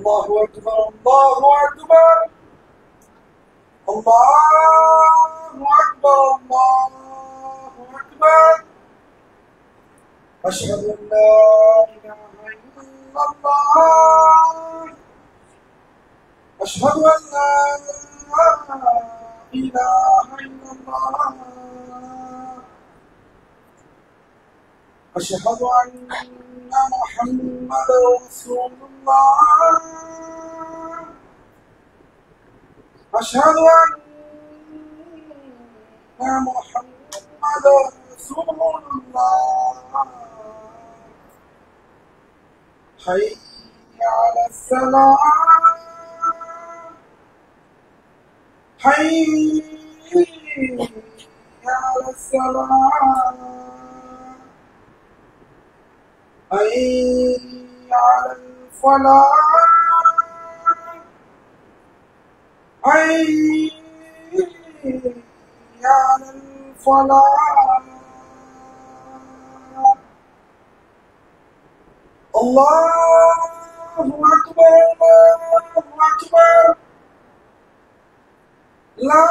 الله أكبر الله أكبر الله أكبر الله أكبر أشهد أن لا إله إلا الله أشهد أن لا إله إلا الله أشهد أن محمدا رسول الله أشهد أن محمدا رسول الله حي على الصلاة حي على الصلاة حي على الفلاح حي على الفلاح الله أكبر الله أكبر لا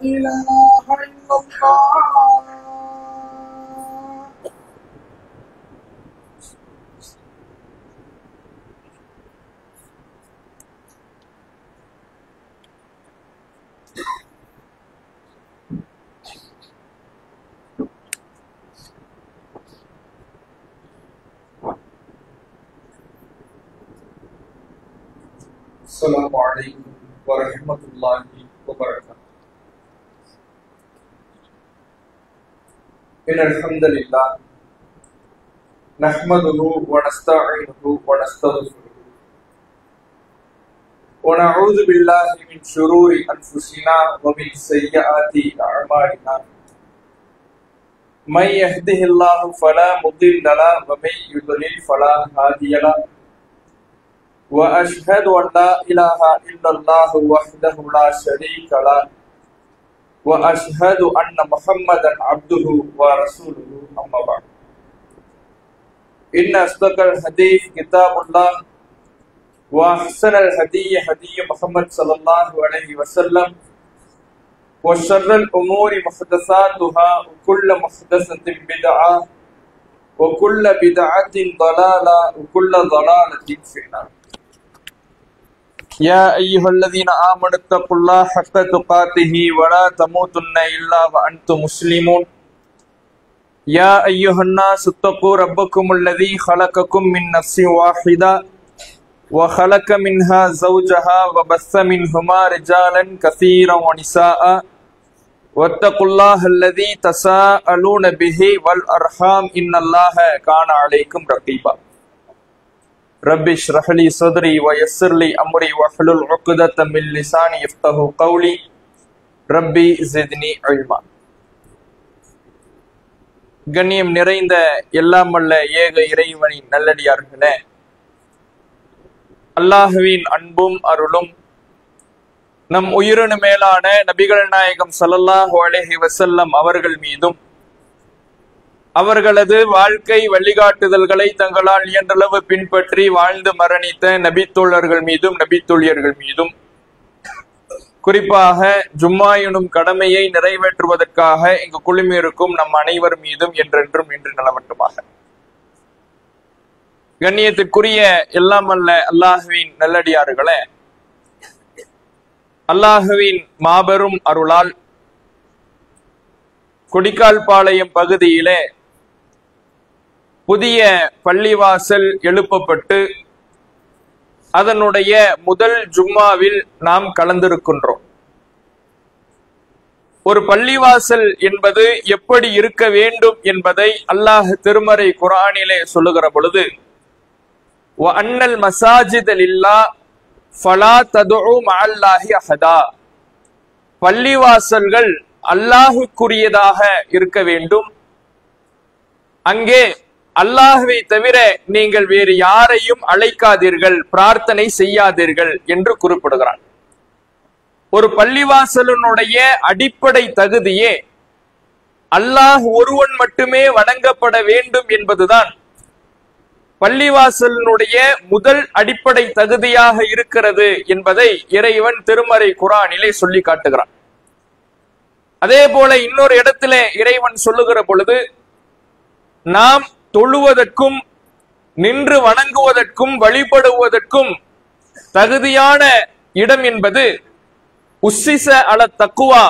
إله إلا الله السلام عليكم ورحمة الله وبركاته. إن الحمد لله نحمده ونستعينه ونستغفره ونعوذ بالله من شرور أنفسنا ومن سيئات أعمالنا من يهده الله فلا مضل له ومن يضلل فلا هادي له وأشهد أن لا إله إلا الله وحده لا شريك له وأشهد أن محمدا عبده ورسوله أما بعد إن أصدق الحديث كتاب الله وأحسن الهدي هدي محمد صلى الله عليه وسلم وشر الأمور محدثاتها وكل محدثة بدعة وكل بدعة ضلالة وكل ضلالة في النار. يا أيها الذين آمنوا اتقوا الله حق تقاته ولا تموتن إلا وأنتم مسلمون. يا أيها الناس اتقوا ربكم الذي خلقكم من نفس واحدة وخلق منها زوجها وبث منهما رجالا كثيرا ونساء واتقوا الله الذي تساءلون به والأرحام إن الله كان عليكم رقيبا. رب اشرح لي صدري ويسر لي أمري واحلل عقدة من لساني يفقهوا قولي ربي زدني علما. கண்ணியம் நிறைந்த எல்லாம் வல்ல ஏக இறைவனின் நல்லடியார்களே, அல்லாஹுவின் அன்பும் அருளும் நம் உயிரினு மேலான நபிகள் நாயகம் ஸல்லல்லாஹு அலைஹி வஸல்லம் அவர்கள் மீதும் அவர்களது வாழ்க்கை வழிகாட்டுதல்களை தங்களால் இயன்றளவு பின்பற்றி வாழ்ந்து மரணித்த நபித்தோழர்கள் மீதும் நபித்தோழியர்கள் மீதும், குறிப்பாக ஜும்மா எனும் கடமையை நிறைவேற்றுவதற்காக இங்கு குழுமியிருக்கும் நம் அனைவர் மீதும் என்றென்றும் நின்று நிலவட்டுமாக. கண்ணியத்திற்குரிய எல்லாம் அல்ல அல்லாஹுவின் நல்லடியார்களே, அல்லாஹுவின் மாபெரும் அருளால் கொடிக்கால்பாளையம் பகுதியிலே புதிய பள்ளிவாசல் எழுப்பப்பட்டு அதனுடைய முதல் ஜும்மாவில் நாம் கலந்திருக்கின்றோம். ஒரு பள்ளிவாசல் என்பது எப்படி இருக்க வேண்டும் என்பதை அல்லாஹ் திருமறை குர்ஆனிலே சொல்லுகிற பொழுது, வஅன்னல் மஸாஜித லில்லாஹ் ஃபலா ததுஉ மஅல்லாஹி அஹதா, பள்ளிவாசல்கள் அல்லாஹுக்குரியதாக இருக்க வேண்டும், அங்கே அல்லாஹ்வை தவிர நீங்கள் வேறு யாரையும் அழைக்காதீர்கள், பிரார்த்தனை செய்யாதீர்கள் என்று குறிப்பிடுகிறான். ஒரு பள்ளிவாசலினுடைய அடிப்படை தகுதியே அல்லாஹ் ஒருவன் மட்டுமே வணங்கப்பட வேண்டும் என்பதுதான். பள்ளிவாசலினுடைய முதல் அடிப்படை தகுதியாக இருக்கிறது என்பதை இறைவன் திருமறை குர்ஆனிலே சொல்லி காட்டுகிறான். அதே போல இன்னொரு இடத்திலே இறைவன் சொல்லுகிற பொழுது, நாம் தொழுவதற்கும் நின்று வணங்குவதற்கும் வழிபடுவதற்கும் தகுதியான இடம் என்பது உஸ்ஸிஸ அல தக்குவா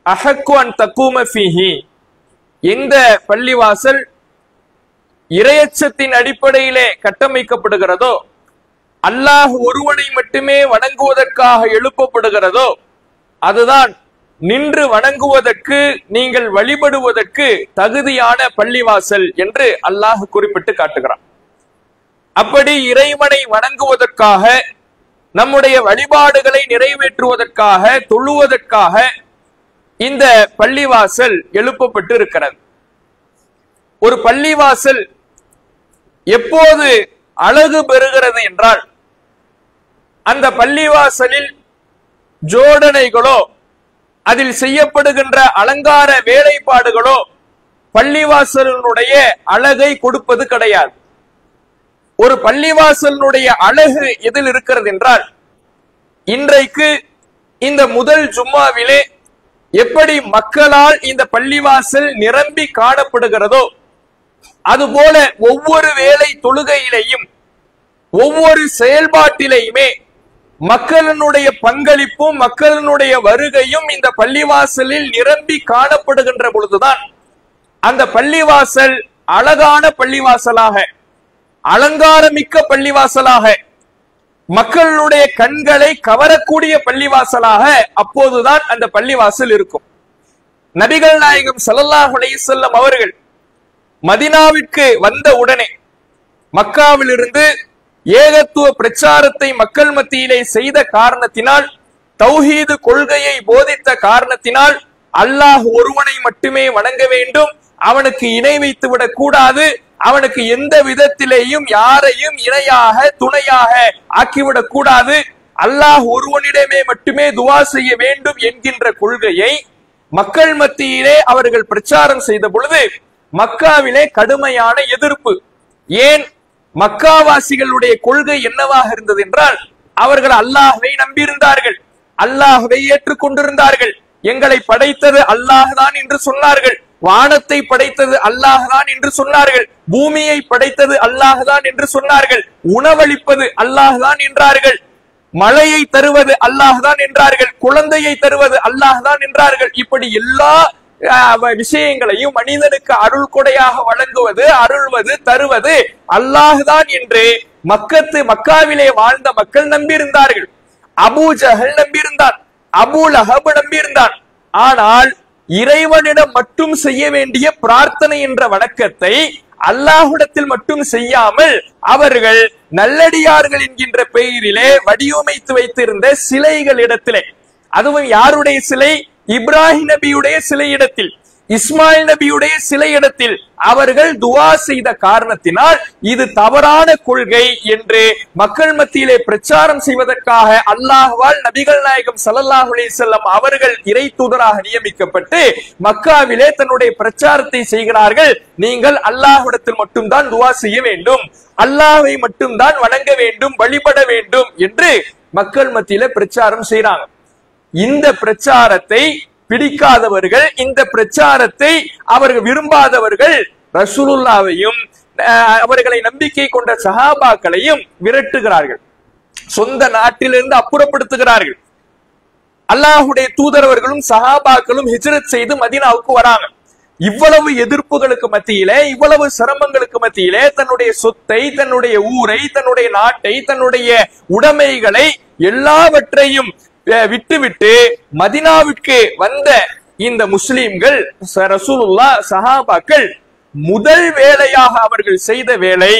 அஹக்கு அன் தக்கூம ஃபீஹி, எந்த பள்ளிவாசல் இறையச்சத்தின் அடிப்படையிலே கட்டமைக்கப்படுகிறதோ, அல்லாஹ் ஒருவனை மட்டுமே வணங்குவதற்காக எழுப்பப்படுகிறதோ, அதுதான் நின்று வணங்குவதற்கு நீங்கள் வழிபடுவதற்கு தகுதியான பள்ளிவாசல் என்று அல்லாஹ் குறிப்பிட்டு காட்டுகிறான். அப்படி இறைவனை வணங்குவதற்காக, நம்முடைய வழிபாடுகளை நிறைவேற்றுவதற்காக, தொழுவதற்காக இந்த பள்ளிவாசல் எழுப்பப்பட்டு இருக்கிறது. ஒரு பள்ளிவாசல் எப்போது அழகு பெறுகிறது என்றால், அந்த பள்ளிவாசலில் ஜோடனைகளோ அதில் செய்யப்படுகின்ற அலங்கார வேலைப்பாடுகளோ பள்ளிவாசலினுடைய அழகை கொடுப்பது கிடையாது. ஒரு பள்ளிவாசலினுடைய அழகு எதில் இருக்கிறது என்றால், இன்றைக்கு இந்த முதல் ஜும்மாவிலே எப்படி மக்களால் இந்த பள்ளிவாசல் நிரம்பி காணப்படுகிறதோ, அதுபோல ஒவ்வொரு வேளை தொழுகையிலேயும் ஒவ்வொரு செயல்பாட்டிலேயுமே மக்களினுடைய பங்களிப்பும் மக்களினுடைய வருகையும் இந்த பள்ளிவாசலில் நிரம்பி காணப்படுகின்ற பொழுதுதான் அந்த பள்ளிவாசல் அழகான பள்ளிவாசலாக, அலங்காரமிக்க பள்ளிவாசலாக, மக்களுடைய கண்களை கவரக்கூடிய பள்ளிவாசலாக அப்போதுதான் அந்த பள்ளிவாசல் இருக்கும். நபிகள் நாயகம் ஸல்லல்லாஹு அலைஹி வஸல்லம் அவர்கள் மதீனாவிற்கு வந்த உடனே மக்காவிலிருந்து ஏகத்துவ பிரச்சாரத்தை மக்கள் மத்தியிலே செய்த காரணத்தினால், தௌஹீது கொள்கையை போதித்த காரணத்தினால், அல்லாஹ் ஒருவனை மட்டுமே வணங்க வேண்டும், அவனுக்கு இணை வைத்து விடக் கூடாது, அவனுக்கு எந்த விதத்திலேயும் யாரையும் இணையாக துணையாக ஆக்கிவிடக் கூடாது, அல்லாஹ் ஒருவனிடமே மட்டுமே துஆ செய்ய வேண்டும் என்கின்ற கொள்கையை மக்கள் மத்தியிலே அவர்கள் பிரச்சாரம் செய்த பொழுது மக்காவிலே கடுமையான எதிர்ப்பு. ஏன்? மக்காவாசிகளுடைய கொள்கை என்னவாக இருந்தது என்றால், அவர்கள் அல்லாஹ்வை நம்பியிருந்தார்கள், அல்லாஹ்வை ஏற்றுக்கொண்டிருந்தார்கள், எங்களை படைத்தது அல்லாஹ் தான் என்று சொன்னார்கள், வானத்தை படைத்தது அல்லாஹ் தான் என்று சொன்னார்கள், பூமியை படைத்தது அல்லாஹ் தான் என்று சொன்னார்கள், உணவளிப்பது அல்லாஹ் தான் என்றார்கள், மழையை தருவது அல்லாஹ் தான் என்றார்கள், குழந்தையை தருவது அல்லாஹ் தான் என்றார்கள். இப்படி எல்லா விஷயங்களையும் மனிதனுக்கு அருள் கொடையாக வழங்குவது, அருள்வது, தருவது அல்லாஹ் தான் என்று மக்காவிலே வாழ்ந்த மக்கள் நம்பியிருந்தார்கள். அபூ ஜஹல் நம்பியிருந்தான், அபூ லஹப் நம்பியிருந்தான். ஆனால் இறைவனிடம் மட்டும் செய்ய வேண்டிய பிரார்த்தனை என்ற வணக்கத்தை அல்லாஹ்விடத்தில் மட்டும் செய்யாமல் அவர்கள் நல்லடியார்கள் என்கின்ற பெயரிலே வடிவமைத்து வைத்திருந்த சிலைகளிடத்திலே, அதுவும் யாருடைய சிலை? இப்ராஹிம் நபியுடைய சிலை இடத்தில், இஸ்மாயில் நபியுடைய சிலை இடத்தில் அவர்கள் துஆ செய்த காரணத்தினால் இது தவறான கொள்கை என்று மக்கள் மத்தியிலே பிரச்சாரம் செய்வதற்காக அல்லாஹ்வால் நபிகள் நாயகம் ஸல்லல்லாஹு அலைஹி வஸல்லம் அவர்கள் இறை தூதராக நியமிக்கப்பட்டு மக்காவிலே தன்னுடைய பிரச்சாரத்தை செய்கிறார்கள். நீங்கள் அல்லாஹ்விடத்தில் மட்டும்தான் துஆ செய்ய வேண்டும், அல்லாஹ்வை மட்டும்தான் வணங்க வேண்டும், வழிபட வேண்டும் என்று மக்கள் மத்தியிலே பிரச்சாரம் செய்றாங்க. இந்த பிரச்சாரத்தை பிடிக்காதவர்கள், இந்த பிரச்சாரத்தை அவர்கள் விரும்பாதவர்கள் ரசூலுல்லாஹ்வையும் அவர்களை நம்பிக்கை கொண்ட சஹாபாக்களையும் விரட்டுகிறார்கள், சொந்த நாட்டிலிருந்து அப்புறப்படுத்துகிறார்கள். அல்லாஹ்வுடைய தூதரவர்களும் சஹாபாக்களும் ஹிஜ்ரத் செய்து மதீனாவுக்கு வராங்க. இவ்வளவு எதிர்ப்புகளுக்கு மத்தியிலே, இவ்வளவு சிரமங்களுக்கு மத்தியிலே தன்னுடைய சொத்தை, தன்னுடைய ஊரை, தன்னுடைய நாட்டை, தன்னுடைய உடைமைகளை எல்லாவற்றையும் விட்டுவிட்டு மதீனாவிற்கு வந்த இந்த முஸ்லிம்கள், ரசூலுல்லாஹ், சஹாபாக்கள் முதல் வேலையாக அவர்கள் செய்த வேலை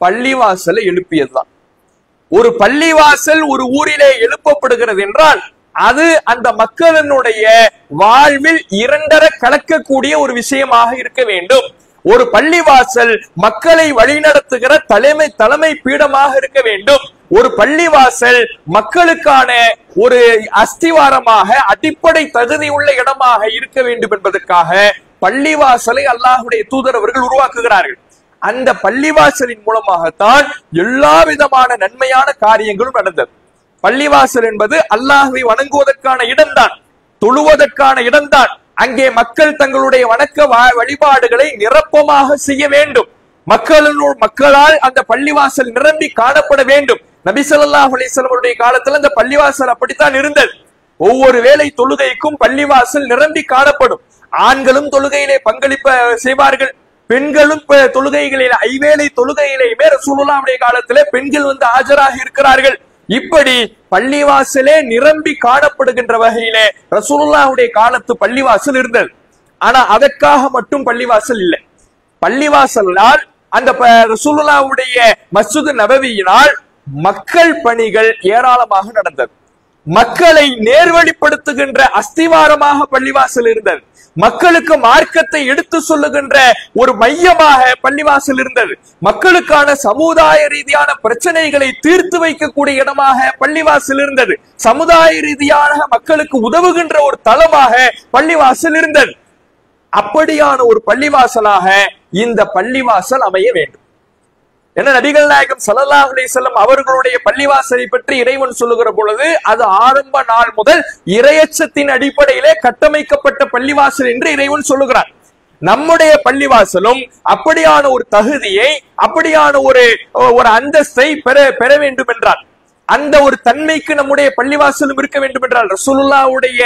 பள்ளிவாசலை எழுப்பியதுதான். ஒரு பள்ளிவாசல் ஒரு ஊரிலே எழுப்பப்படுகிறது என்றால் அது அந்த மக்களினுடைய வாழ்வில் இரண்டரை கலக்கக்கூடிய ஒரு விஷயமாக இருக்க வேண்டும். ஒரு பள்ளிவாசல் மக்களை வழிநடத்துகிற தலைமை பீடமாக இருக்க வேண்டும். ஒரு பள்ளிவாசல் மக்களுக்கான ஒரு அஸ்திவாரமாக, அடிப்படை தகுதி உள்ள இடமாக இருக்க வேண்டும் என்பதற்காக பள்ளிவாசலை அல்லாஹ்வுடைய தூதர் அவர்கள் உருவாக்குகிறார்கள். அந்த பள்ளிவாசலின் மூலமாகத்தான் எல்லா விதமான நன்மையான காரியங்களும் நடந்தது. பள்ளிவாசல் என்பது அல்லாஹ்வை வணங்குவதற்கான இடம்தான், தொழுவதற்கான இடம்தான். அங்கே மக்கள் தங்களுடைய வணக்க வழிபாடுகளை நிரப்பமாக செய்ய வேண்டும். மக்களால் அந்த பள்ளிவாசல் நிரம்பி காணப்பட வேண்டும். நபி ஸல்லல்லாஹு அலைஹி வஸல்லம் அவருடைய காலத்துல அந்த பள்ளிவாசல் அப்படித்தான் இருந்தது. ஒவ்வொரு வேளை தொழுகைக்கும் பள்ளிவாசல் நிரம்பி காணப்படும். ஆண்களும் தொழுகையிலே பங்களிப்பு செய்வார்கள், பெண்களும் தொழுகைகளிலே ஐவேளை தொழுகையிலேயுமே ரசூலுல்லாஹ்வுடைய காலத்திலே பெண்கள் வந்து ஆஜராக இருக்கிறார்கள். இப்படி பள்ளிவாசலே நிரம்பி காணப்படுகின்ற வகையிலே ரசூலுல்லாஹ்வுடைய காலத்து பள்ளிவாசல் இருந்தது. ஆனா அதற்காக மட்டும் பள்ளிவாசல் இல்லை. பள்ளிவாசலால் அந்த ரசூலுல்லாஹ்வுடைய மஸ்ஜித் நபவியினால் மக்கள் பணிகள் ஏராளமாக நடந்தது. மக்களை நேர்வழிப்படுத்துகின்ற அஸ்திவாரமாக பள்ளிவாசல் இருந்தது. மக்களுக்கு மார்க்கத்தை எடுத்து சொல்லுகின்ற ஒரு மையமாக பள்ளிவாசல் இருந்தது. மக்களுக்கான சமுதாய ரீதியான பிரச்சனைகளை தீர்த்து வைக்கக்கூடிய இடமாக பள்ளிவாசல் இருந்தது. சமுதாய ரீதியான மக்களுக்கு உதவுகின்ற ஒரு தளமாக பள்ளிவாசல் இருந்தது. அப்படியான ஒரு பள்ளிவாசலாக இந்த பள்ளிவாசல் அமைய வேண்டும். என்ன நபிகள் நாயகம் ஸல்லல்லாஹு அலைஹி வஸல்லம் அவர்களுடைய பள்ளிவாசலை பற்றி இறைவன் சொல்லுகிற பொழுது அது ஆரம்ப நாள் முதல் இறையச்சத்தின் அடிப்படையிலே கட்டமைக்கப்பட்ட பள்ளிவாசல் என்று இறைவன் சொல்லுகிறார். நம்முடைய பள்ளிவாசலும் அப்படியான ஒரு தகுதியை, அப்படியான ஒரு அந்தஸ்தை பெற வேண்டும் என்றால், அந்த ஒரு தன்மைக்கு நம்முடைய பள்ளிவாசலும் இருக்க வேண்டும் என்றால், ரசூலுல்லாஹ்வுடைய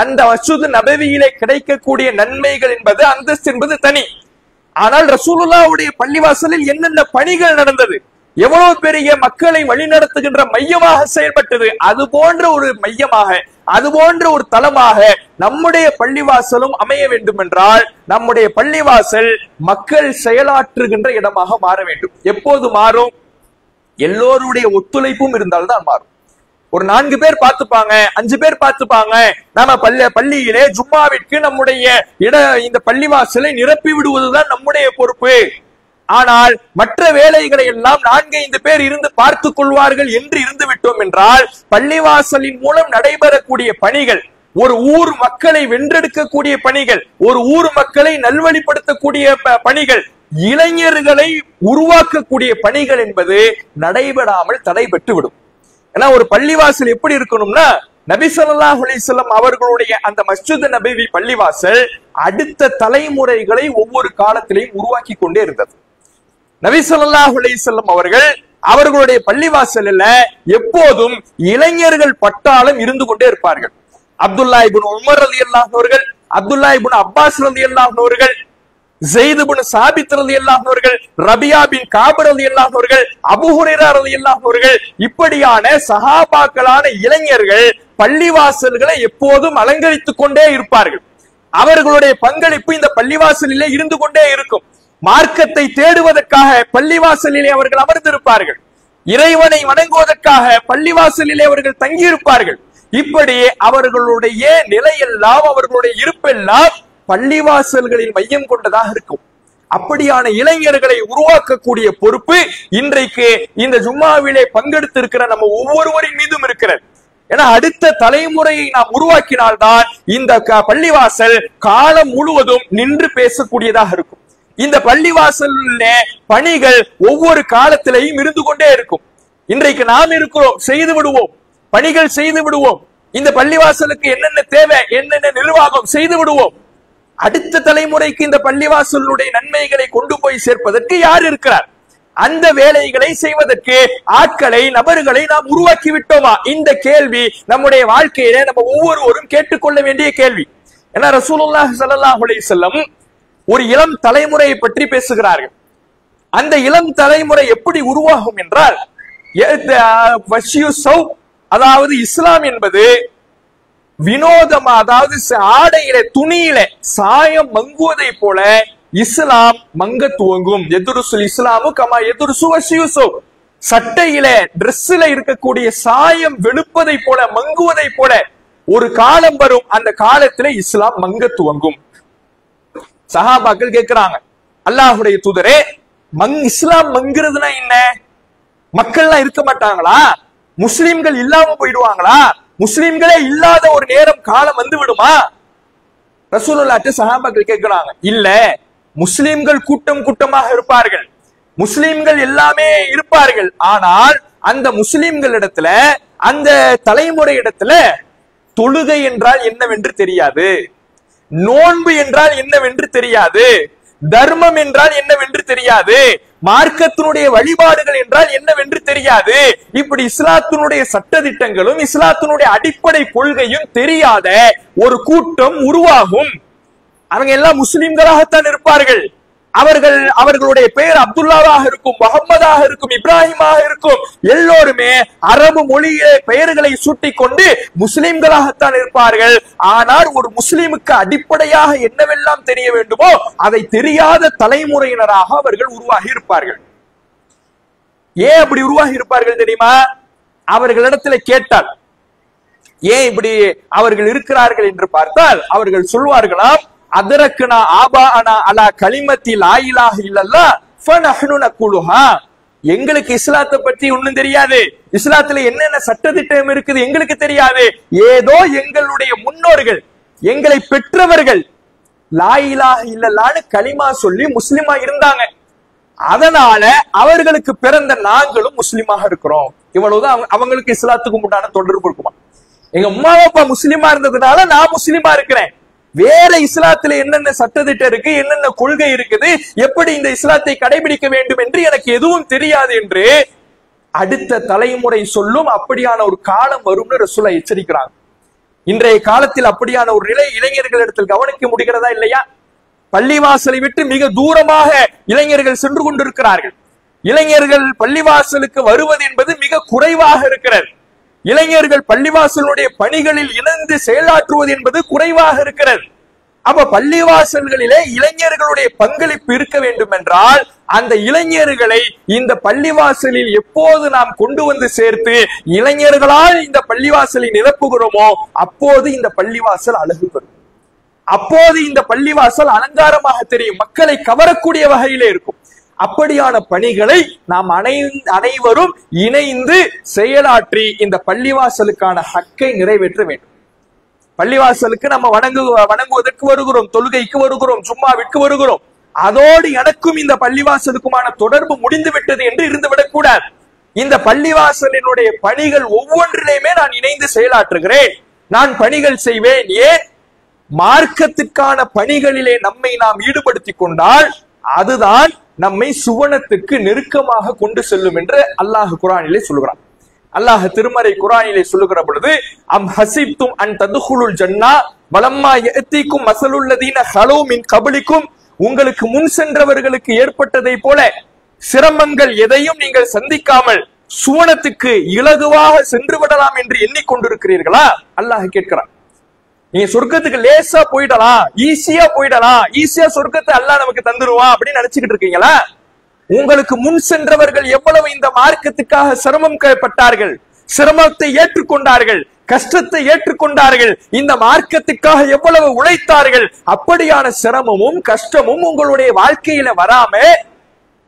அந்த மஸ்ஜித் நபவியிலே கிடைக்கக்கூடிய நன்மைகள் என்பது, அந்தஸ்து என்பது தனி. ஆனால் ரசூலுல்லாஹ்வுடைய பள்ளிவாசலில் என்னென்ன பணிகள் நடந்தது, எவ்வளவு பெரிய மக்களை வழிநடத்துகின்ற மையமாக செயல்பட்டது, அது போன்ற ஒரு மையமாக, அது போன்ற ஒரு தளமாக நம்முடைய பள்ளிவாசலும் அமைய வேண்டும் என்றால், நம்முடைய பள்ளிவாசல் மக்கள் செயலாற்றுகின்ற இடமாக மாற வேண்டும். எப்போது மாறும்? எல்லோருடைய ஒத்துழைப்பும் இருந்தால்தான் மாறும். ஒரு 4 பேர் பார்த்துப்பாங்க, 5 பேர் பார்த்துப்பாங்க, நாம பள்ளியிலே ஜும்மாவிற்கு நம்முடைய இந்த பள்ளிவாசலை நிரப்பி விடுவதுதான் நம்முடைய பொறுப்பு. ஆனால் மற்ற வேலைகளை எல்லாம் 4-5 பேர் இருந்து பார்த்துக் கொள்வார்கள் என்று இருந்து விட்டோம் என்றால், பள்ளிவாசலின் மூலம் நடைபெறக்கூடிய பணிகள், ஒரு ஊர் மக்களை வென்றெடுக்கக்கூடிய பணிகள், ஒரு ஊர் மக்களை நல்வழிப்படுத்தக்கூடிய பணிகள், இளைஞர்களை உருவாக்கக்கூடிய பணிகள் என்பது நடைபெறாமல் தடைபட்டு விடும். ஏன்னா ஒரு பள்ளிவாசல் எப்படி இருக்கணும்னா, நபி ஸல்லல்லாஹு அலைஹி வஸல்லம் அவர்களுடைய அந்த மஸ்ஜித் நபவி பள்ளிவாசல் அடுத்த தலைமுறைகளை ஒவ்வொரு காலத்திலையும் உருவாக்கி கொண்டே இருந்தது. நபி ஸல்லல்லாஹு அலைஹி வஸல்லம் அவர்களுடைய பள்ளிவாசல்ல எப்போதும் இளைஞர்கள் பட்டாளம் இருந்து கொண்டே இருப்பார்கள். அப்துல்லா இப்னு உமர் ரலியல்லாஹு அவர்கள், அப்துல்லா இப்னு அப்பாஸ் ரலியல்லாஹு அவர்கள், ஸைத் இப்னு சாபித் ரலியல்லாஹு அவர்கள், ரபியா பின் காப் ரலியல்லாஹு அவர்கள், அபூ ஹுரைரா ரலியல்லாஹு அவர்கள், இப்படியான சஹாபாக்களான இளைஞர்கள் பள்ளிவாசல்களை எப்போதும் அலங்கரித்துக் கொண்டே இருப்பார்கள். அவர்களுடைய பங்களிப்பு இந்த பள்ளிவாசலிலே இருந்து கொண்டே இருக்கும். மார்க்கத்தை தேடுவதற்காக பள்ளிவாசலிலே அவர்கள் அமர்ந்திருப்பார்கள். இறைவனை வணங்குவதற்காக பள்ளிவாசலிலே அவர்கள் தங்கியிருப்பார்கள். இப்படி அவர்களுடைய நிலையெல்லாம், அவர்களுடைய இருப்பெல்லாம் பள்ளிவாசல்களின் மையம் கொண்டதாக இருக்கும். அப்படியான இளைஞர்களை உருவாக்கக்கூடிய பொறுப்பு இன்றைக்கு இந்த ஜும்மாவிலே பங்கெடுத்திருக்கிற நம்ம ஒவ்வொருவரின் மீதும் இருக்கிறது. ஏன்னா அடுத்த தலைமுறையை நாம் உருவாக்கினால்தான் இந்த பள்ளிவாசல் காலம் முழுவதும் நின்று பேசக்கூடியதாக இருக்கும். இந்த பள்ளிவாசல்ல பணிகள் ஒவ்வொரு காலத்திலையும் இருந்து கொண்டே இருக்கும். இன்றைக்கு நாம் இருக்கிறோம், செய்து விடுவோம், பணிகள் செய்து விடுவோம். இந்த பள்ளிவாசலுக்கு என்னென்ன தேவை, என்னென்ன நிர்வாகம் செய்து விடுவோம். அடுத்த தலைமுறைக்கு இந்த பள்ளிவாசலுடைய நன்மைகளை கொண்டு போய் சேர்ப்பதற்கு யார் இருக்கிறார்? அந்த வேலைகளை செய்வதற்கு ஆட்களை, நபர்களை நாம் உருவாக்கி விட்டோமா? இந்த கேள்வி நம்முடைய வாழ்க்கையில நம்ம ஒவ்வொருவரும் கேட்டுக்கொள்ள வேண்டிய கேள்வி. ஏன்னா ரசூலுல்லாஹி ஸல்லல்லாஹு அலைஹி வஸல்லம் ஒரு இளம் தலைமுறையை பற்றி பேசுகிறார்கள். அந்த இளம் தலைமுறை எப்படி உருவாகும் என்றால், அதாவது இஸ்லாம் என்பது வினோதமா, அதாவது ஆடையில, துணியில சாயம் மங்குவதை போல இஸ்லாம் மங்க துவங்கும். எதுருசுல் இஸ்லாமு கமா எதுருசு வஷியுசு, சட்டையில, டிரெஸ்ல இருக்கக்கூடிய சாயம் வெளுப்பதை போல, மங்குவதை போல ஒரு காலம் வரும். அந்த காலத்துல இஸ்லாம் மங்க துவங்கும். சஹாபாக்கள் கேட்கிறாங்க, அல்லாஹ்வுடைய தூதரே, இஸ்லாம் மங்குறதுனா என்ன? மக்கள்லாம் இருக்க மாட்டாங்களா? முஸ்லிம்கள் இல்லாம போயிடுவாங்களா? முஸ்லிம்களே இல்லாத ஒரு நேரம், காலம் வந்து விடுமா? ரசூலுல்லாஹ்ட்ட சஹாபாக்கள் கேட்கிறாங்க. இல்ல, முஸ்லிம்கள் கூட்டம் கூட்டமாக இருப்பார்கள். முஸ்லிம்கள் எல்லாமே இருப்பார்கள். ஆனால் அந்த முஸ்லிம்களிடத்துல, அந்த தலைமுறை இடத்துல தொழுகை என்றால் என்னவென்று தெரியாது, நோன்பு என்றால் என்னவென்று தெரியாது, தர்மம் என்றால் என்னவென்று தெரியாது, மார்க்கத்தினுடைய வழிபாடுகள் என்றால் என்னவென்று தெரியாது. இப்படி இஸ்லாத்தினுடைய சட்டதிட்டங்களும் இஸ்லாத்தினுடைய அடிப்படை கொள்கையும் தெரியாத ஒரு கூட்டம் உருவாகும். அவங்க எல்லாம் முஸ்லிம்களாகத்தான் இருப்பார்கள். அவர்களுடைய பெயர் அப்துல்லாவாக இருக்கும், முகம்மதாக இருக்கும், இப்ராஹிமாக இருக்கும். எல்லோருமே அரபு மொழியிலே பெயர்களை சூட்டிக் கொண்டு முஸ்லிம்களாகத்தான் இருப்பார்கள். ஆனால் ஒரு முஸ்லிமுக்கு அடிப்படையாக என்னவெல்லாம் தெரிய வேண்டுமோ அதை தெரியாத தலைமுறையினராக அவர்கள் உருவாகி இருப்பார்கள். ஏன் அப்படி உருவாகி இருப்பார்கள் தெரியுமா? அவர்களிடத்துல கேட்டால் ஏன் இப்படி அவர்கள் இருக்கிறார்கள் என்று பார்த்தால் அவர்கள் சொல்வார்களாம், அதரக்குனா ஆபாஅனா அலா கலிமத்தி லா இலாஹ இல்லல்லாஹ் ஃபனஹ்னு நகுலுஹா. எங்களுக்கு இஸ்லாத்தை பற்றி ஒண்ணும் தெரியாது, இஸ்லாத்துல என்னென்ன சட்டதிட்டம் இருக்குது எங்களுக்கு தெரியாது. ஏதோ எங்களுடைய முன்னோர்கள், எங்களை பெற்றவர்கள் லா இலாஹ இல்லல்லாஹ்னு கலிமா சொல்லி முஸ்லிமா இருந்தாங்க. அதனால அவர்களுக்கு பிறந்த நாங்களும் முஸ்லிமாக இருக்கிறோம். இவ்வளவுதான் அவங்களுக்கு இஸ்லாத்துக்கு உண்டான தொடர்பு இருக்குமா? எங்க அம்மா அப்பா முஸ்லிமா இருந்ததுனால நான் முஸ்லிமா இருக்கிறேன். வேற இஸ்லாத்துல என்னென்ன சட்டத்திட்டம் இருக்கு, என்னென்ன கொள்கை இருக்குது, எப்படி இந்த இஸ்லாத்தை கடைபிடிக்க வேண்டும் என்று எனக்கு எதுவும் தெரியாது என்று அடுத்த தலைமுறை சொல்லும் அப்படியான ஒரு காலம் வரும்னு ரசூலுல்லாஹ் எச்சரிக்கிறாங்க. இன்றைய காலத்தில் அப்படியான ஒரு நிலை இளைஞர்களிடத்தில் கவனிக்க முடிகிறதா இல்லையா? பள்ளிவாசலை விட்டு மிக தூரமாக இளைஞர்கள் சென்று கொண்டிருக்கிறார்கள். இளைஞர்கள் பள்ளிவாசலுக்கு வருவது என்பது மிக குறைவாக இருக்கிறது. இளைஞர்கள் பள்ளிவாசலுடைய பணிகளில் இணைந்து செயலாற்றுவது என்பது குறைவாக இருக்கிறது. அப்ப பள்ளிவாசல்களிலே இளைஞர்களுடைய பங்களிப்பு இருக்க வேண்டும் என்றால் அந்த இளைஞர்களை இந்த பள்ளிவாசலில் எப்போது நாம் கொண்டு வந்து சேர்த்து இளைஞர்களால் இந்த பள்ளிவாசலை நிரப்புகிறோமோ அப்போது இந்த பள்ளிவாசல் அழகு பெறும். அப்போது இந்த பள்ளிவாசல் அலங்காரமாக தெரியும், மக்களை கவரக்கூடிய வகையிலே இருக்கும். அப்படியான பணிகளை நாம் அனைவரும் இணைந்து செயலாற்றி இந்த பள்ளிவாசலுக்கான ஹக்கை நிறைவேற்ற வேண்டும். பள்ளிவாசலுக்கு நம்ம வணங்குவதற்கு வருகிறோம், தொழுகைக்கு வருகிறோம், ஜும்மாவிற்கு வருகிறோம். அதோடு எனக்கும் இந்த பள்ளிவாசலுக்குமான தொடர்பு முடிந்து விட்டது என்று இருந்துவிடக் கூடாது. இந்த பள்ளிவாசலினுடைய பணிகள் ஒவ்வொன்றிலையுமே நான் இணைந்து செயலாற்றுகிறேன், நான் பணிகள் செய்வேன். ஏன்? மார்க்கத்துக்கான பணிகளிலே நம்மை நாம் ஈடுபடுத்திக் கொண்டால் அதுதான் நம்மை சுவனத்துக்கு நெருக்கமாக கொண்டு செல்லும் என்று அல்லாஹ் குர்ஆனிலே சொல்லுகிறான். அல்லாஹ் திருமறை குர்ஆனிலே சொல்லுகிற பொழுது, அம் ஹசிப்தும் அன் ததுகுலுல் ஜன்னா வலம்மா யஅதீக்கும் மஸலுல்லதீன ஹலூ மின் கப்லிக்கும், உங்களுக்கு முன் சென்றவர்களுக்கு ஏற்பட்டதை போல சிரமங்கள் எதையும் நீங்கள் சந்திக்காமல் சுவனத்துக்கு இலகுவாக சென்று விடலாம் என்று எண்ணிக்கொண்டிருக்கிறீர்களா? அல்லாஹ் கேட்கிறான். நீங்க சொர்க்கத்துக்கு லேசா போயிடலாம், ஈஸியா போயிடலாம், ஈஸியா சொர்க்கத்தை அல்லாஹ் நமக்கு தந்துருவான் அப்படின்னு நினைச்சுக்கிட்டு இருக்கீங்களா? உங்களுக்கு முன் சென்றவர்கள் எவ்வளவு இந்த மார்க்கத்துக்காக சிரமம் பட்டார்கள், சிரமத்தை ஏற்றுக்கொண்டார்கள், கஷ்டத்தை ஏற்றுக்கொண்டார்கள், இந்த மார்க்கத்துக்காக எவ்வளவு உழைத்தார்கள். அப்படியான சிரமமும் கஷ்டமும் உங்களுடைய வாழ்க்கையில வராம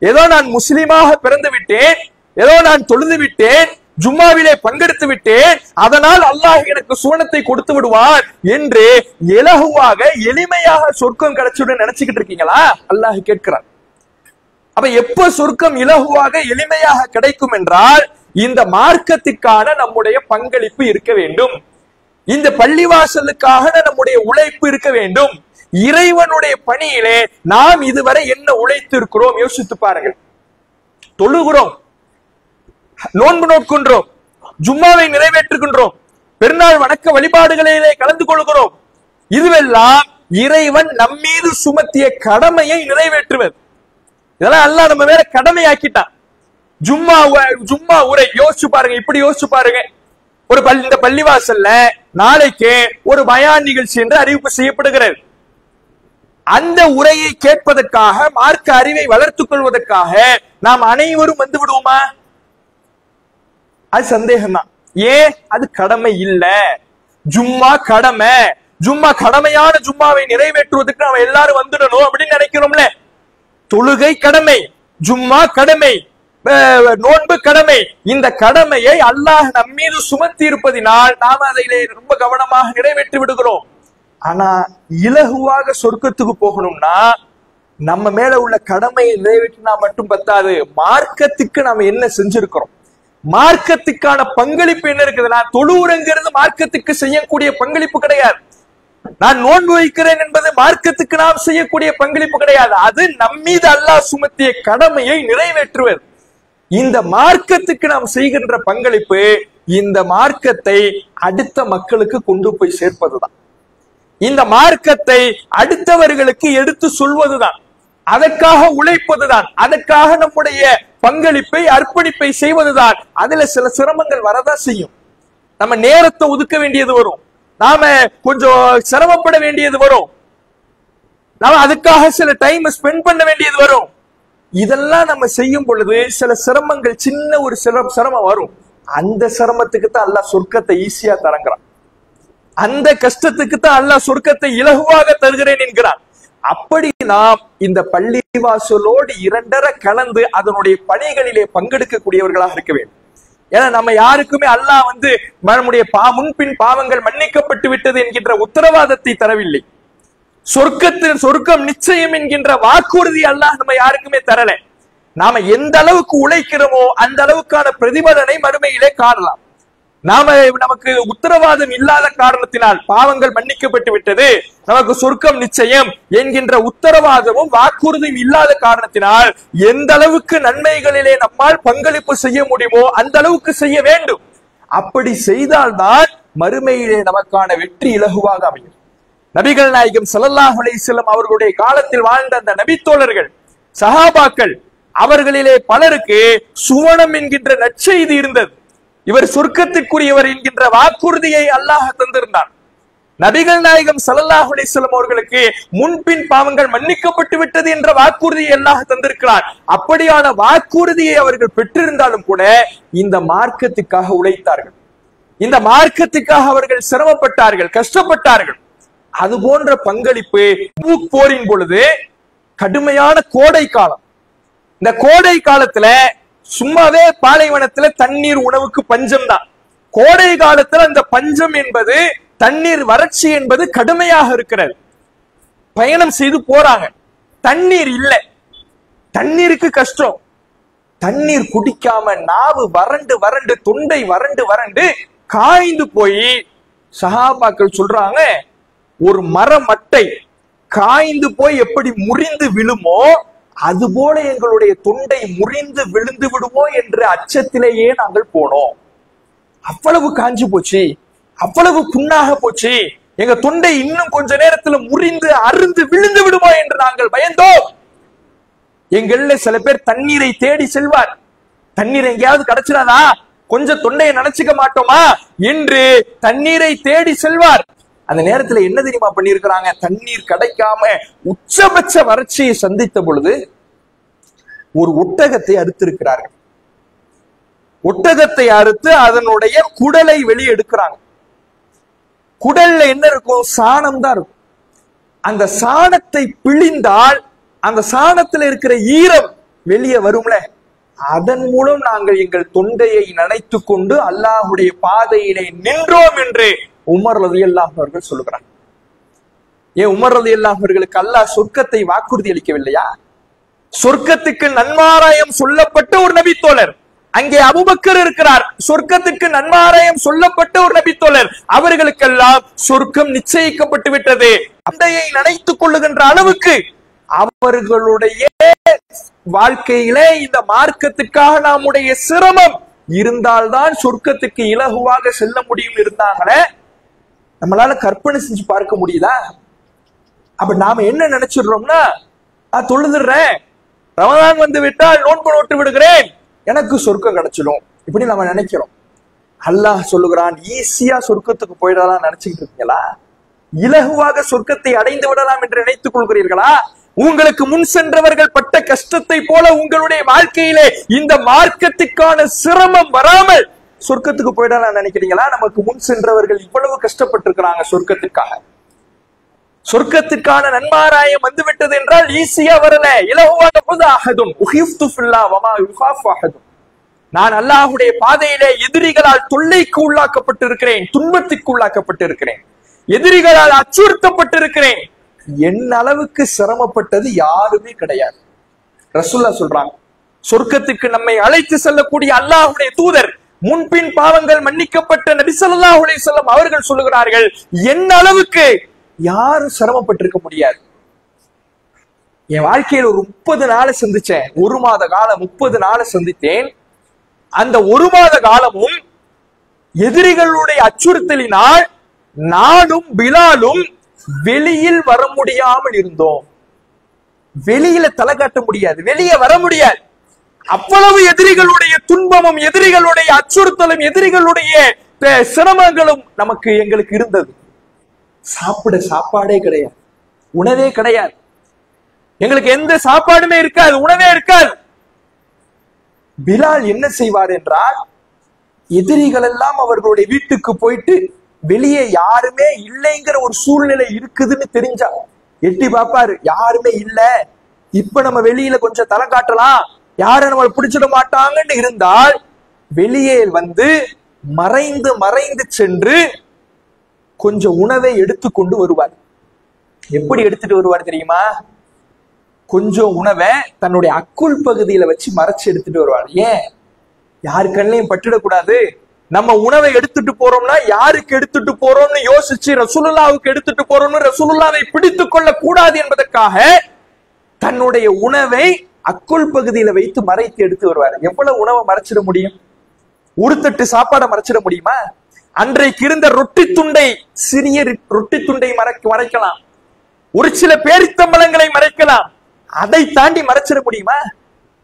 ஏதோ நான் முஸ்லிமாக பிறந்து விட்டேன், ஏதோ நான் தொழுது விட்டேன், ஜும்மாவிலே பங்கெடுத்து விட்டேன், அதனால் அல்லாஹ் எனக்கு சுவனத்தை கொடுத்து விடுவார் என்று இலகுவாக எளிமையாக சொர்க்கம் கிடைச்சுன்னு நினைச்சுக்கிட்டு இருக்கீங்களா? அல்லாஹ் கேட்கிறார். அப்ப எப்ப சொர்க்கம் இலகுவாக எளிமையாக கிடைக்கும் என்றால் இந்த மார்க்கத்துக்கான நம்முடைய பங்களிப்பு இருக்க வேண்டும், இந்த பள்ளிவாசலுக்காக நம்முடைய உழைப்பு இருக்க வேண்டும். இறைவனுடைய பணியிலே நாம் இதுவரை என்ன உழைத்து இருக்கிறோம் யோசித்து பாருங்கள். தொழுகிறோம், நோன்பு நோக்குகின்றோம், ஜும்மாவை நிறைவேற்றுகின்றோம், பெருநாள் வணக்க வழிபாடுகளிலே கலந்து கொள்கிறோம். இதுவெல்லாம் இறைவன் நம்மீது சுமத்திய கடமையை நிறைவேற்றுவது. இதெல்லாம் அல்லாஹ் நம்ம வேற கடமையாக்கிட்டான். ஜும்மா உரை யோசிச்சு பாருங்க, இப்படி யோசிச்சு பாருங்க. இந்த பள்ளிவாசல்ல நாளைக்கு ஒரு பயான் நிகழ்ச்சி என்று அறிவிப்பு செய்யப்படுகிறது. அந்த உரையை கேட்பதற்காக, மார்க்க அறிவை வளர்த்துக் கொள்வதற்காக நாம் அனைவரும் வந்து விடுவோமா? அது சந்தேகம் தான். ஏன்? அது கடமை இல்ல. ஜும்மா கடமை. கடமையான ஜும்மாவை நிறைவேற்றுவதற்கு நம்ம எல்லாரும் வந்துடணும் அப்படின்னு நினைக்கிறோம்ல. தொழுகை கடமை, ஜும்மா கடமை, நோன்பு கடமை. இந்த கடமையை அல்லாஹ் நம்மீது சுமத்தி இருப்பதினால் நாம் அதிலே ரொம்ப கவனமாக நிறைவேற்றி விடுகிறோம். ஆனா இலகுவாக சொர்க்கத்துக்கு போகணும்னா நம்ம மேல உள்ள கடமையை நிறைவேற்றினா மட்டும் பத்தாது, மார்க்கத்துக்கு நாம என்ன செஞ்சிருக்கிறோம், மார்க்கத்துக்கான பங்களிப்பு என்ன இருக்குது. நான் தொழுவுறங்கிறது மார்க்கத்துக்கு செய்யக்கூடிய பங்களிப்பு கிடையாது. நான் நோன்பு வைக்கிறேன் என்பது மார்க்கத்துக்கு நாம் செய்யக்கூடிய பங்களிப்பு கிடையாது. அது நம்மீது அல்லாஹ் சுமத்திய கடமையை நிறைவேற்றுவது. இந்த மார்க்கத்துக்கு நாம் செய்கின்ற பங்களிப்பு இந்த மார்க்கத்தை அடுத்த மக்களுக்கு கொண்டு போய் சேர்ப்பதுதான், இந்த மார்க்கத்தை அடுத்தவர்களுக்கு எடுத்து சொல்வதுதான், அதற்காக உழைப்பதுதான், அதற்காக நம்முடைய பங்களிப்பை அர்ப்பணிப்பை செய்வதுதான். அதுல சில சிரமங்கள் வரதான் செய்யும். நம்ம நேரத்தை ஒதுக்க வேண்டியது வரும், நாம கொஞ்சம் சிரமப்பட வேண்டியது வரும், நாம அதுக்காக சில டைம் ஸ்பெண்ட் பண்ண வேண்டியது வரும். இதெல்லாம் நம்ம செய்யும் பொழுது சில சிரமங்கள், சின்ன ஒரு சிரமம் வரும். அந்த சிரமத்துக்கு தான் அல்லாஹ் சொர்க்கத்தை ஈஸியா தரங்கிறான், அந்த கஷ்டத்துக்கு தான் அல்லாஹ் சொர்க்கத்தை இலகுவாக தருகிறேன் என்கிறான். அப்படி நாம் இந்த பள்ளிவாசலோடு இரண்டரை கலந்து அதனுடைய பணிகளிலே பங்கெடுக்கக்கூடியவர்களாக இருக்க வேண்டும். ஏன்னா நம்ம யாருக்குமே அல்லாஹ் நம்முடைய முன்பின் பாவங்கள் மன்னிக்கப்பட்டு விட்டது என்கின்ற உத்தரவாதத்தை தரவில்லை. சொர்க்கம் நிச்சயம் என்கின்ற வாக்குறுதி அல்லாஹ் நம்ம யாருக்குமே தரல. நாம எந்த அளவுக்கு உழைக்கிறோமோ அந்த அளவுக்கான பிரதிபலனை மறுமையிலே காணலாம். நமக்கு உத்தரவாதம் இல்லாத காரணத்தினால் பாவங்கள் மன்னிக்கப்பட்டு விட்டது, நமக்கு சொர்க்கம் நிச்சயம் என்கின்ற உத்தரவாதமும் வாக்குறுதியும் இல்லாத காரணத்தினால் எந்த அளவுக்கு நன்மைகளிலே நம்மால் பங்களிப்பு செய்ய முடியுமோ அந்த அளவுக்கு செய்ய வேண்டும். அப்படி செய்தால்தான் மறுமையிலே நமக்கான வெற்றி இலகுவாக அமையும். நபிகள் நாயகம் ஸல்லல்லாஹு அலைஹி வஸல்லம் அவர்களுடைய காலத்தில் வாழ்ந்த அந்த நபித்தோழர்கள், சஹாபாக்கள், அவர்களிலே பலருக்கு சுவனம் என்கின்ற நற்செய்தி இருந்தது. இவர் சொர்க்கத்திற்குரியவர் என்கின்ற வாக்குறுதியை அல்லாஹ் தந்திருந்தார். நபிகள் நாயகம் ஸல்லல்லாஹு அலைஹி வஸல்லம் அவர்களுக்கு முன்பின் பாவங்கள் மன்னிக்கப்பட்டு விட்டது என்ற வாக்குறுதியை அல்லாஹ் தந்திருக்கிறார். அப்படியான வாக்குறுதியை அவர்கள் பெற்றிருந்தாலும் கூட இந்த மார்க்கத்துக்காக உழைத்தார்கள், இந்த மார்க்கத்துக்காக அவர்கள் சிரமப்பட்டார்கள், கஷ்டப்பட்டார்கள். அது போன்ற பங்களிப்பு போரின் பொழுது கடுமையான கோடை காலம். இந்த கோடை காலத்துல சும்மாவே பாலைவனத்துல தண்ணீர் உணவுக்கு பஞ்சம் தான். கோடை காலத்துல அந்த பஞ்சம் என்பது, தண்ணீர் வறட்சி என்பது கடுமையாக இருக்கிறது. பயணம் செய்து போறாங்க, தண்ணீர் இல்லை, தண்ணீருக்கு கஷ்டம். தண்ணீர் குடிக்காம நாவு வறண்டு வறண்டு, தொண்டை வறண்டு வறண்டு காய்ந்து போய் சஹாபாக்கள் சொல்றாங்க, ஒரு மரமட்டை காய்ந்து போய் எப்படி முறிந்து விழுமோ அதுபோல எங்களுடைய தொண்டை முறிந்து விழுந்து விடுமோ என்ற அச்சத்திலேயே நாங்கள் போனோம். அவ்வளவு காஞ்சு போச்சு, அவ்வளவு புண்ணாக போச்சு, எங்க தொண்டை இன்னும் கொஞ்ச நேரத்துல முறிந்து அருந்து விழுந்து விடுமோ என்று நாங்கள் பயந்தோம். எங்கள்ல சில பேர் தண்ணீரை தேடி செல்வார், தண்ணீர் எங்கேயாவது கிடைச்சிடாதா, கொஞ்சம் தொண்டையை நினைச்சுக்க மாட்டோமா என்று தண்ணீரை தேடி செல்வார். அந்த நேரத்துல என்ன தெரியுமா பண்ணிருக்கிறாங்க, தண்ணீர் கிடைக்காம உச்சபட்ச வறட்சியை சந்தித்த பொழுது ஒரு ஒட்டகத்தை அறுத்திருக்கிறார்கள். ஒட்டகத்தை அறுத்து அதனுடைய குடலை வெளியே எடுக்கிறாங்க. குடல்ல என்ன இருக்கும், சாணம் தான் இருக்கும். அந்த சாணத்தை பிழிந்தால் அந்த சாணத்துல இருக்கிற ஈரம் வெளியே வரும்ல, அதன் மூலம் நாங்கள் எங்கள் தொண்டையை நனைத்து கொண்டு அல்லாஹ்வுடைய பாதையிலே நின்றோம் என்று உமர் ரலியல்லாஹு அவர்கள் சொல்லுகிறார். ஏன் உமர் ரலியல்லாஹு அவர்களுக்கு அல்லாஹ் சொர்க்கத்தை வாக்குறுதி அளிக்கவில்லையா? சொர்க்கத்துக்கு நன்மாராயம் சொல்லப்பட்ட ஒரு நபித்தோழர், அங்கே அபூபக்கர் இருக்கிறார், சொர்க்கத்துக்கு நன்மாராயம் சொல்லப்பட்ட ஒரு நபித்தோழர், அவர்களுக்கெல்லாம் சொர்க்கம் நிச்சயிக்கப்பட்டு விட்டது. தொண்டையை நனைத்துக் கொள்ளுகின்ற அளவுக்கு அவர்களுடைய வாழ்க்கையிலே இந்த மார்க்கத்துக்காக நம்முடைய சிரமம் இருந்தால்தான் சொர்க்கத்துக்கு இலகுவாக செல்ல முடியும் இருந்தாங்களே, நம்மளால கற்பனை செஞ்சு பார்க்க முடியுதா? அப்ப நாம என்ன நினைச்சிடுறோம்னா, நான் தொழுதுறேன், ரமதான் வந்து விட்டால் நோன்பு நோட்டு விடுகிறேன், எனக்கு சொர்க்கம் கிடைச்சிடும், இப்படி நம்ம நினைக்கிறோம். அல்லாஹ் சொல்லுகிறான், ஈஸியா சொர்க்கத்துக்கு போயிடலாம் நினைச்சுக்கிட்டு இருக்கீங்களா? இலகுவாக சொர்க்கத்தை அடைந்து விடலாம் என்று நினைத்துக் கொள்கிறீர்களா? உங்களுக்கு முன் சென்றவர்கள் பட்ட கஷ்டத்தை போல உங்களுடைய வாழ்க்கையிலே இந்த மார்க்கத்துக்கான சிரமம் வராமல் சொர்க்கத்துக்கு போயிடலாம் நினைக்கிறீங்களா? நமக்கு முன் சென்றவர்கள் இவ்வளவு கஷ்டப்பட்டு இருக்கிறாங்க சொர்க்கத்துக்காக. சொர்க்கத்துக்கான நன்மாராயம் வந்துவிட்டது என்றால் ஈஸியா வரல, இலகுவாக நான் அல்லாஹ்வுடைய பாதையிலே எதிரிகளால் தொல்லைக்கு உள்ளாக்கப்பட்டிருக்கிறேன், துன்பத்திற்கு உள்ளாக்கப்பட்டிருக்கிறேன், எதிரிகளால் அச்சுறுத்தப்பட்டிருக்கிறேன், என் அளவுக்கு சிரமப்பட்டது யாருமே கிடையாது. ரசூலுல்லாஹ் சொல்றாங்க, சொர்க்கத்துக்கு நம்மை அழைத்து செல்லக்கூடிய அல்லாஹ்வுடைய தூதர், முன்பின் பாவங்கள் மன்னிக்கப்பட்ட நபி ஸல்லல்லாஹு அலைஹி வஸல்லம் அவர்கள் சொல்லுகிறார்கள், என் அளவுக்கு யாரும் சிரமப்பட்டிருக்க முடியாது. என் வாழ்க்கையில் ஒரு 30 நாளை சந்திச்சேன். 1 மாத காலம் 30 நாளை சந்தித்தேன். அந்த 1 மாத காலமும் எதிரிகளுடைய அச்சுறுத்தலினால் நானும் பிலாலும் வெளியில் வர முடியாமல் இருந்தோம். வெளியில தலை காட்ட முடியாது, வெளியே வர முடியாது. அவ்வளவு எதிரிகளுடைய துன்பமும், எதிரிகளுடைய அச்சுறுத்தலும், எதிரிகளுடைய சிரமங்களும் எங்களுக்கு இருந்தது. சாப்பிட சாப்பாடே கிடையாது, உணவே கிடையாது. எங்களுக்கு எந்த சாப்பாடுமே இருக்காது, உணவே இருக்காது. பிலால் என்ன செய்வார் என்றால், எதிரிகள் எல்லாம் அவர்களுடைய வீட்டுக்கு போயிட்டு வெளியே யாருமே இல்லைங்கிற ஒரு சூழ்நிலை இருக்குதுன்னு தெரிஞ்சா எட்டி பார்ப்பாரு, யாருமே இல்ல, இப்ப நம்ம வெளியில கொஞ்சம் தலை காட்டலாம், யாரும் நம்மளை பிடிச்சிட மாட்டாங்கன்னு இருந்தால் வெளியே வந்து மறைந்து மறைந்து சென்று கொஞ்சம் உணவை எடுத்துக்கொண்டு வருவார். எப்படி எடுத்துட்டு வருவார் தெரியுமா? கொஞ்சம் உணவை தன்னுடைய அக்குள் பகுதியில வச்சு மறைச்சு எடுத்துட்டு வருவார். ஏன்? யாரு கண்ணையும் பட்டுடக்கூடாது. நம்ம உணவை எடுத்துட்டு போறோம்னா யாருக்கு எடுத்துட்டு போறோம்னு யோசிச்சு ரசூலுல்லாஹ்வுக்கு எடுத்துட்டு போறோம்னு ரசூலுல்லாஹ்வை பிடித்துக் கொள்ள கூடாது என்பதற்காக தன்னுடைய உணவை அக்குள் பகுதியில வைத்து மறைத்து எடுத்து வருவார். எவ்வளவு உணவை மறைச்சிட முடியும்? ஒரு தட்டு சாப்பாடை மறைச்சிட முடியுமா? அன்றைக்கு இருந்த ரொட்டி துண்டை, சிறிய ரொட்டி துண்டை மறைக்கலாம், ஒரு சில பேரித்தம்பளங்களை மறைக்கலாம், அதை தாண்டி மறைச்சிட முடியுமா?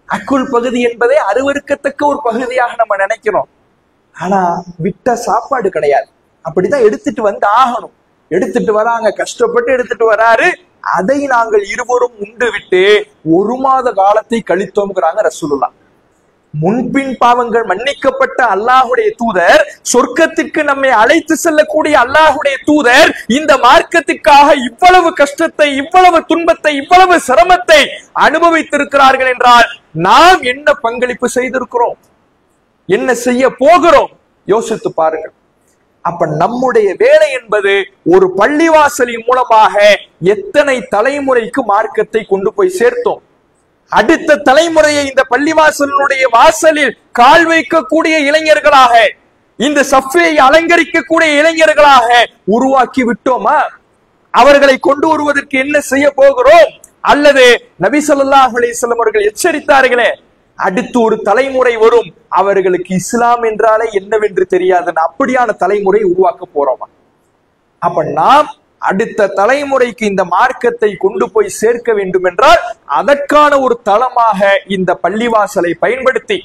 அக்குள் பகுதி என்பதை அருவருக்கத்தக்க ஒரு பகுதியாக நம்ம நினைக்கிறோம். ஆனா விட்ட சாப்பாடு கிடையாது, அப்படிதான் எடுத்துட்டு வந்து ஆகணும். எடுத்துட்டு வராங்க, கஷ்டப்பட்டு எடுத்துட்டு வராரு. அதை நாங்கள் இருவரும் உண்டு விட்டு 1 மாத காலத்தை கழித்தோம்ங்கிறாங்க ரசூலுல்லாஹ். முன்பின் பாவங்கள் மன்னிக்கப்பட்ட அல்லாஹுடைய தூதர், சொர்க்கத்திற்கு நம்மை அழைத்து செல்லக்கூடிய அல்லாஹுடைய தூதர், இந்த மார்க்கத்துக்காக இவ்வளவு கஷ்டத்தை, இவ்வளவு துன்பத்தை, இவ்வளவு சிரமத்தை அனுபவித்திருக்கிறார்கள் என்றால் நாம் என்ன பங்களிப்பு செய்திருக்கிறோம், என்ன செய்ய போகிறோம்? யோசித்து பாருங்கள். அப்ப நம்முடைய வேலை என்பது ஒரு பள்ளிவாசலின் மூலமாக எத்தனை தலைமுறைக்கு மார்க்கத்தை கொண்டு போய் சேர்த்தோம். அடுத்த தலைமுறையை இந்த பள்ளிவாசலுடைய வாசலில் கால் வைக்கக்கூடிய இளைஞர்களாக, இந்த சஃபையை அலங்கரிக்கக்கூடிய இளைஞர்களாக உருவாக்கி விட்டோமா? அவர்களை கொண்டு வருவதற்கு என்ன செய்ய போகிறோம்? அல்லது நபி ஸல்லல்லாஹு அலைஹி வஸல்லம் அவர்கள் எச்சரித்தார்களே, அடுத்து ஒரு தலைமுறை வரும், அவர்களுக்கு இஸ்லாம் என்றாலே என்னவென்று தெரியாது, அப்படியான தலைமுறை உருவாக்க போறோமா? அப்ப நாம் அடுத்த தலைமுறைக்கு இந்த மார்க்கத்தை கொண்டு போய் சேர்க்க வேண்டும் என்றால் அதற்கான ஒரு தளமாக இந்த பள்ளிவாசலை பயன்படுத்தி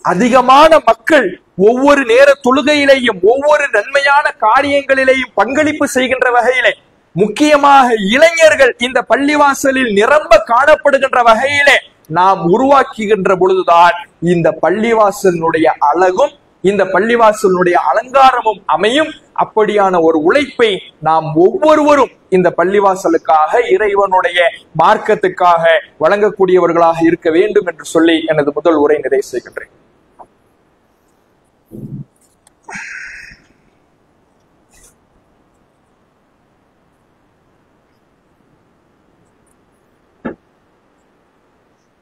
அதிகமான மக்கள் ஒவ்வொரு நேர தொழுகையிலேயும் ஒவ்வொரு நன்மையான காரியங்களிலேயும் பங்களிப்பு செய்கின்ற வகையிலே, முக்கியமாக இளைஞர்கள் இந்த பள்ளிவாசலில் நிரம்ப காணப்படுகின்ற வகையிலே நாம் உருவாக்குகின்ற பொழுதுதான் இந்த பள்ளிவாசலினுடைய அழகும், இந்த பள்ளிவாசலுடைய அலங்காரமும் அமையும். அப்படியான ஒரு உழைப்பை நாம் ஒவ்வொருவரும் இந்த பள்ளிவாசலுக்காக, இறைவனுடைய மார்க்கத்துக்காக வழங்கக்கூடியவர்களாக இருக்க வேண்டும் என்று சொல்லி எனது முதல் உரை நிறைவு செய்கின்றேன்.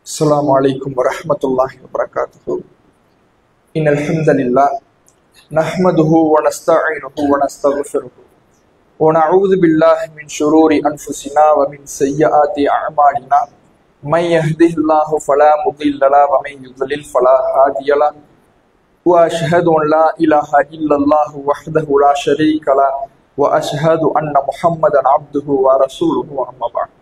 அஸ்ஸலாமு அலைக்கும் வரஹ்மத்துல்லாஹி வபரகாத்துஹு. இன்னல் ஹம்தலில்லாஹ் நஹ்மதுஹு வ நஸ்தஈனுஹு வ நஸ்தக்ஃபிருஹு வ நஊது பில்லாஹி மின் ஷுரூரி அன்ஃபுஸினா வ மின் ஸய்யிஆத்தி அஅமாலினா. மை யஹ்திஹில்லாஹு ஃபலா முضில்ல லஹு வ மை யுضلل ஃபலா ஹாதிய லஹு. வ அஷ்ஹது அன் லா இலாஹா இல்லல்லாஹு வஹ்தஹு லா ஷரீக லஹு வ அஷ்ஹது அன்ன முஹம்மதன் அப்துஹு வ ரசூலுஹு. அம்மா பஅத்.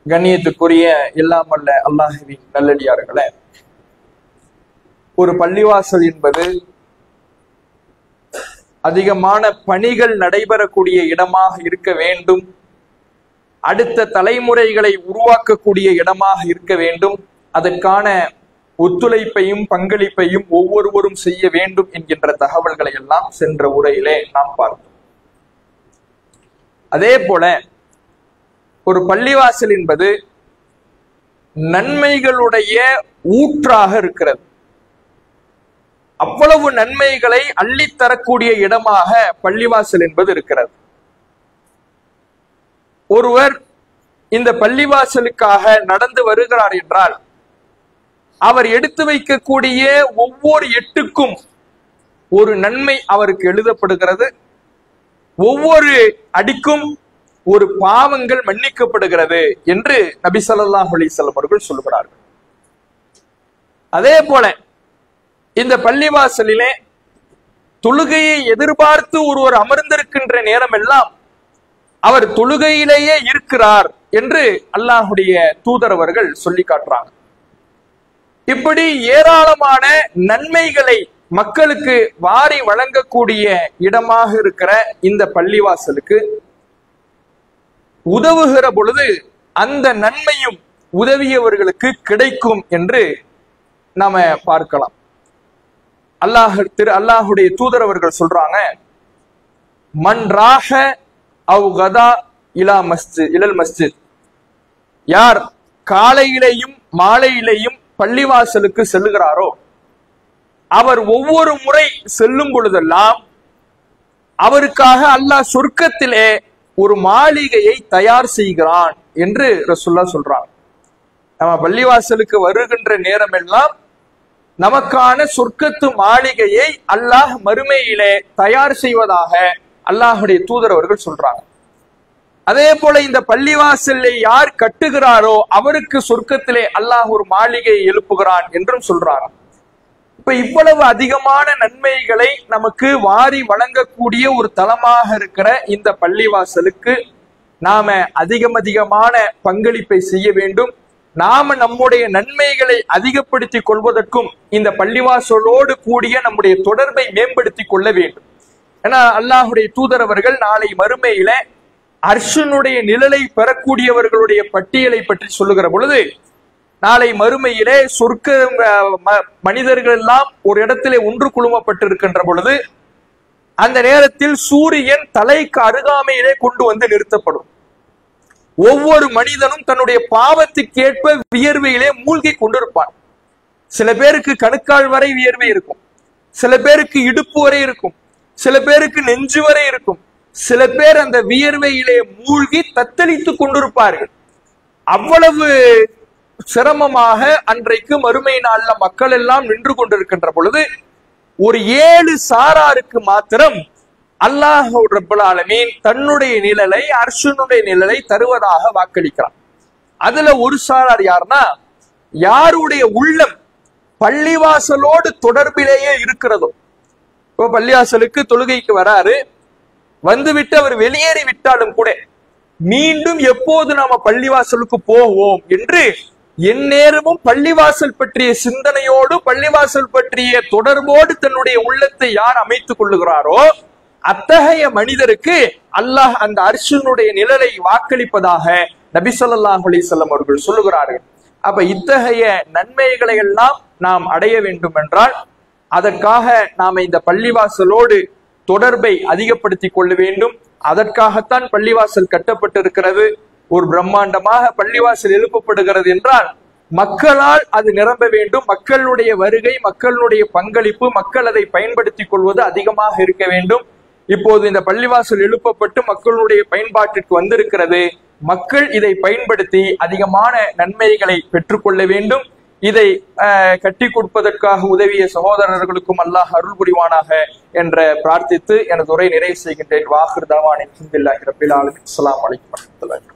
கண்ணியத்துக்குரிய எல்லாம் வல்ல அல்லாஹ்வின் நல்லடியார்களே, ஒரு பள்ளிவாசல் என்பது அதிகமான பணிகள் நடைபெறக்கூடிய இடமாக இருக்க வேண்டும், அடுத்த தலைமுறைகளை உருவாக்கக்கூடிய இடமாக இருக்க வேண்டும். அதற்கான ஒத்துழைப்பையும் பங்களிப்பையும் ஒவ்வொருவரும் செய்ய வேண்டும் என்கின்ற தகவல்களை எல்லாம் சென்ற உரையிலே நாம் பார்த்தோம். அதே போல ஒரு பள்ளிவாசல் என்பது நன்மைகளுடைய ஊற்றாக இருக்கிறது. அவ்வளவு நன்மைகளை அள்ளித்தரக்கூடிய இடமாக பள்ளிவாசல் என்பது இருக்கிறது. ஒருவர் இந்த பள்ளிவாசலுக்காக நடந்து வருகிறார் என்றால் அவர் எடுத்து வைக்கக்கூடிய ஒவ்வொரு எட்டுக்கும் ஒரு நன்மை அவருக்கு எழுதப்படுகிறது. ஒவ்வொரு அடிக்கும் ஒரு பாவங்கள் மன்னிக்கப்படுகிறது என்று நபி ஸல்லல்லாஹு அலைஹி வஸல்லம் அவர்கள் சொல்கிறார்கள். அதே போல இந்த பள்ளிவாசலிலே தொழுகையை எதிர்பார்த்து ஒருவர் அமர்ந்திருக்கின்ற நேரம் எல்லாம் அவர் தொழுகையிலேயே இருக்கிறார் என்று அல்லாஹுடைய தூதரவர்கள் சொல்லி காட்டுறாங்க. இப்படி ஏராளமான நன்மைகளை மக்களுக்கு வாரி வழங்கக்கூடிய இடமாக இருக்கிற இந்த பள்ளிவாசலுக்கு உதவுகிற பொழுது அந்த நன்மையும் உதவியவர்களுக்கு கிடைக்கும் என்று நாம பார்க்கலாம். அல்லாஹுடைய தூதரவர்கள் சொல்றாங்க, மன் ராஹ அவ் கதா இலல் மஸ்ஜித், யார் காலையிலேயும் மாலையிலேயும் பள்ளிவாசலுக்கு செல்லுகிறாரோ அவர் ஒவ்வொரு முறை செல்லும் பொழுதெல்லாம் அவருக்காக அல்லாஹ் சொர்க்கத்திலே ஒரு மாளிகையை தயார் செய்கிறான் என்று ரசூலுல்லாஹ் சொல்றாங்க. நம்ம பள்ளிவாசலுக்கு வருகின்ற நேரம் எல்லாம் நமக்கான சொர்க்கத்து மாளிகையை அல்லாஹ் மறுமையிலே தயார் செய்வதாக அல்லாஹுடைய தூதர் அவர்கள் சொல்றாங்க. அதே போல இந்த பள்ளிவாசலை யார் கட்டுகிறாரோ அவருக்கு சொர்க்கத்திலே அல்லாஹ் ஒரு மாளிகையை எழுப்புகிறான் என்றும் சொல்றாங்க. இப்ப இவ்வளவு அதிகமான நன்மைகளை நமக்கு வாரி வழங்கக்கூடிய ஒரு தலமாக இருக்கிற இந்த பள்ளிவாசலுக்கு நாம அதிகமான பங்களிப்பை செய்ய வேண்டும். நாம நம்முடைய நன்மைகளை அதிகப்படுத்தி கொள்வதற்கும் இந்த பள்ளிவாசலோடு கூடிய நம்முடைய தொடர்பை மேம்படுத்தி கொள்ள வேண்டும். ஏன்னா அல்லாஹுடைய தூதர் அவர்கள் நாளை மறுமையில அர்ஷனுடைய நிழலை பெறக்கூடியவர்களுடைய பட்டியலை பற்றி சொல்லுகிற பொழுது நாளை மறுமையிலே சொர்க்க மனிதர்கள் எல்லாம் ஒரு இடத்திலே ஒன்று குழுமப்பட்டிருக்கின்ற பொழுது அந்த நேரத்தில் சூரியன் தலைக்கு அருகாமையிலே கொண்டு வந்து நிறுத்தப்படும். ஒவ்வொரு மனிதனும் தன்னுடைய பாவத்துக்கேற்ப வியர்வையிலே மூழ்கி கொண்டிருப்பான். சில பேருக்கு கணுக்கால் வரை வியர்வை இருக்கும், சில பேருக்கு இடுப்பு வரை இருக்கும், சில பேருக்கு நெஞ்சு வரை இருக்கும், சில பேர் அந்த வியர்வையிலே மூழ்கி தத்தளித்துக் கொண்டிருப்பார்கள். அவ்வளவு சிரமமாக அன்றைக்கு மறுமை நாள்ல மக்கள் எல்லாம் நின்று கொண்டிருக்கின்ற பொழுது ஒரு 7 சாராருக்கு மாத்திரம் அல்லாஹ் ரப்பல் ஆலமீன் தன்னுடைய நிழலை அர்ஷனுடைய நிழலை தருவதாக வாக்களிக்கிறான். அதுல ஒரு சாரார் யாருன்னா, யாருடைய உள்ளம் பள்ளிவாசலோடு தொடர்பிலேயே இருக்கிறதோ. இப்போ பள்ளிவாசலுக்கு தொழுகைக்கு வராரு, வந்துவிட்டு அவர் வெளியேறி விட்டாலும் கூட மீண்டும் எப்போது நாம பள்ளிவாசலுக்கு போவோம் என்று எந்நேரமும் பள்ளிவாசல் பற்றிய சிந்தனையோடு பள்ளிவாசல் பற்றிய தொடர்போடு தன்னுடைய உள்ளத்தை யார் அமைத்துக் கொள்ளுகிறாரோ அத்தகைய மனிதருக்கு அல்லாஹ் அந்த அர்ஷனுடைய நிழலை வாக்களிப்பதாக நபி ஸல்லல்லாஹு அலைஹி வஸல்லம் அவர்கள் சொல்லுகிறார்கள். அப்ப இத்தகைய நன்மைகளை எல்லாம் நாம் அடைய வேண்டும் என்றால் அதற்காக நாம இந்த பள்ளிவாசலோடு தொடர்பை அதிகப்படுத்தி கொள்ள வேண்டும். அதற்காகத்தான் பள்ளிவாசல் கட்டப்பட்டிருக்கிறது. ஒரு பிரம்மாண்டமாக பள்ளிவாசல் எழுப்பப்படுகிறது என்றால் மக்களால் அது நிரம்ப வேண்டும். மக்களுடைய வருகை, மக்களுடைய பங்களிப்பு, மக்கள் அதை பயன்படுத்திக் கொள்வது அதிகமாக இருக்க வேண்டும். இப்போது இந்த பள்ளிவாசல் எழுப்பப்பட்டு மக்களுடைய பயன்பாட்டிற்கு வந்திருக்கிறது. மக்கள் இதை பயன்படுத்தி அதிகமான நன்மைகளை பெற்றுக்கொள்ள வேண்டும். இதை கட்டி கொடுப்பதற்காக உதவிய சகோதரர்களுக்கும் அல்லாஹ் அருள் புரிவானாக என்ற பிரார்த்தித்து எனது உரை நிறைவு செய்கின்றேன். வாஹிர் தவானின் அல்ஹம்துலில்லாஹி ரப்பில் ஆலமீன். அஸ்ஸலாமு அலைக்கும் வரஹ்மத்துல்லாஹி.